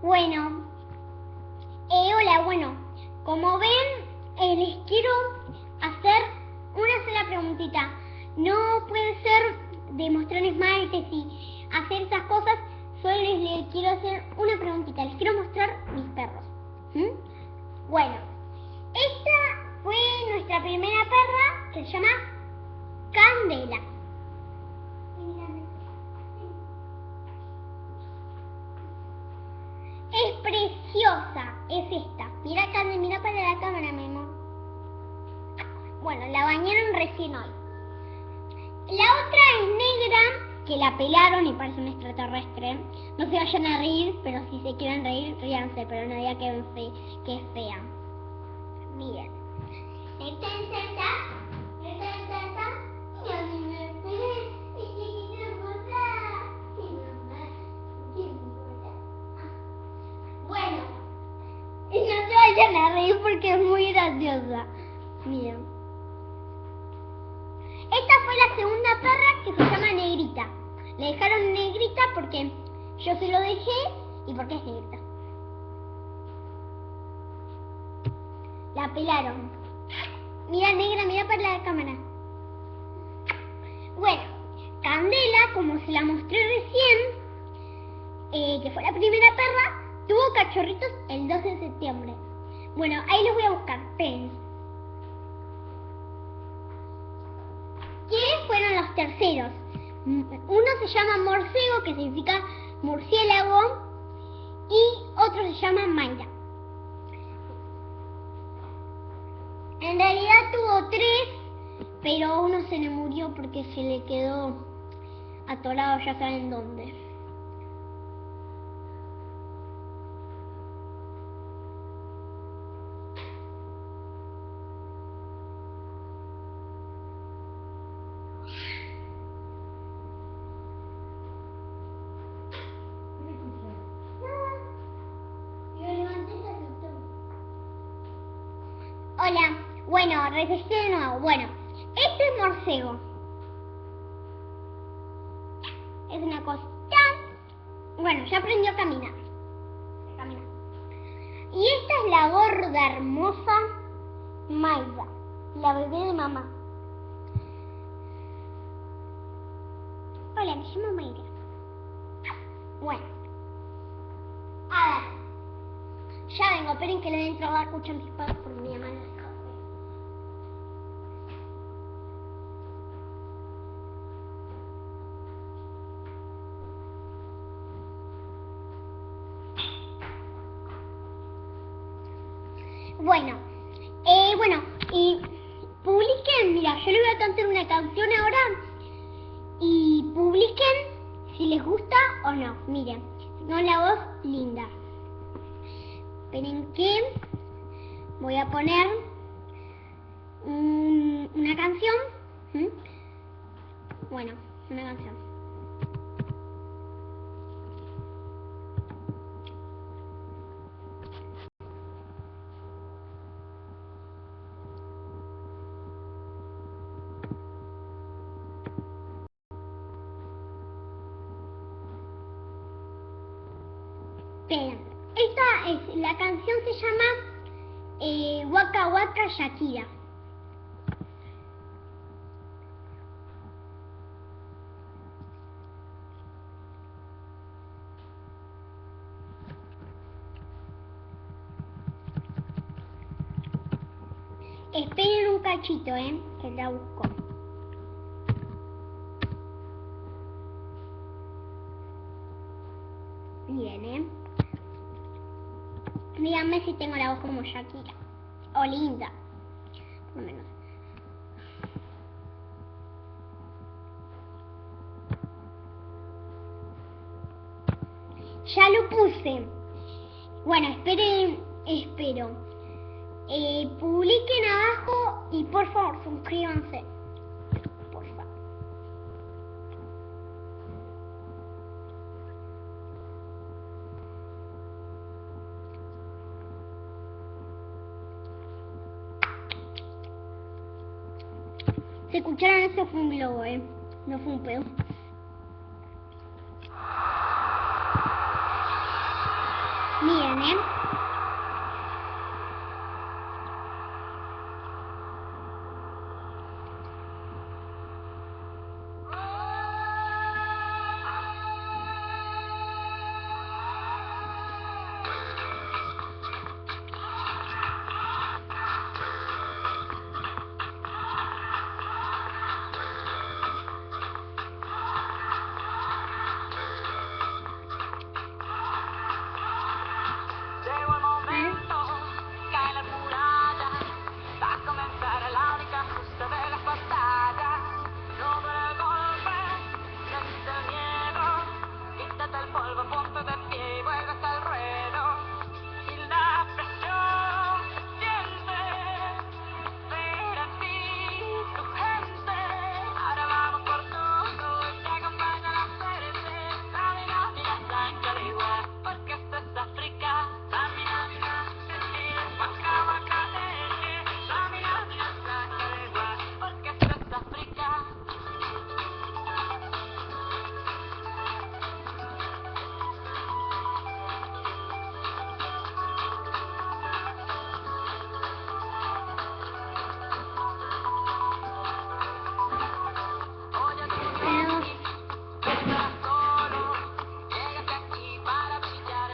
Bueno, hola, bueno, como ven, les quiero hacer una sola preguntita. No puede ser de mostrar esmaltes y hacer esas cosas, solo les quiero hacer una preguntita. Les quiero mostrar mis perros. Bueno, esta fue nuestra primera perra, que se llama Candela. Es preciosa, es esta. Mira, Cande, mira para la cámara, mi amor. Bueno, la bañaron recién hoy. La otra es negra, que la pelaron y parece un extraterrestre. No se vayan a reír, pero si se quieren reír, ríanse, pero no digan que es fea. Miren. Bueno, y no se vayan a reír porque es muy graciosa. Miren. Esta fue la segunda perra, que se llama Negrita. Le dejaron Negrita porque yo se lo dejé y porque es negrita. La pelaron. Mira, negra, mira para la cámara. Bueno, Candela, como se la mostré recién, que fue la primera perra, tuvo cachorritos el 12 de septiembre. Bueno, ahí los voy a buscar. Esperen. ¿Quiénes fueron los terceros? Uno se llama Morcego, que significa murciélago, y otro se llama Mayra. En realidad tuvo 3, pero uno se le murió porque se le quedó atorado, ya saben dónde. Hola, bueno, regresé de nuevo. Bueno, este es Morcego. Es una cosa. Bueno, ya aprendió a caminar. Camina. Y esta es la gorda, hermosa Mayra, la bebé de mamá. Hola, me llamo Mayra. Bueno. A ver. Ya vengo, esperen que le den a escuchar mis padres por mi mamá. Bueno, y publiquen, mira, yo les voy a cantar una canción ahora y publiquen si les gusta o no. Miren, no, la voz linda. Esperen que voy a poner una canción. Bueno, una canción. Esperen, la canción se llama Waka Waka Shakira. Esperen un cachito, que la busco. Miren, díganme si tengo la voz como Shakira. O linda, por lo menos. Ya lo puse. Bueno, espero. Publiquen abajo y por favor suscríbanse. Por favor. ¿Se escucharon? Eso fue un globo, no fue un pedo. tener.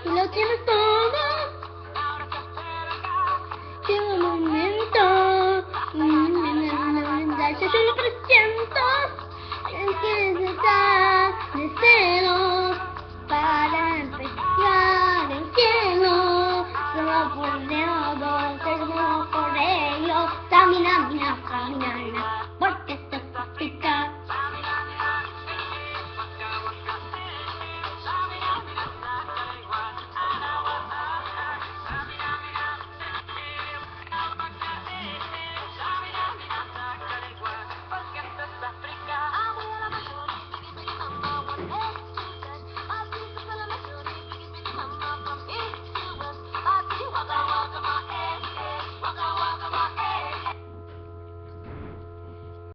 Y lo tienes todo. Llega un momento. Yo te lo presento. Es que está de cero.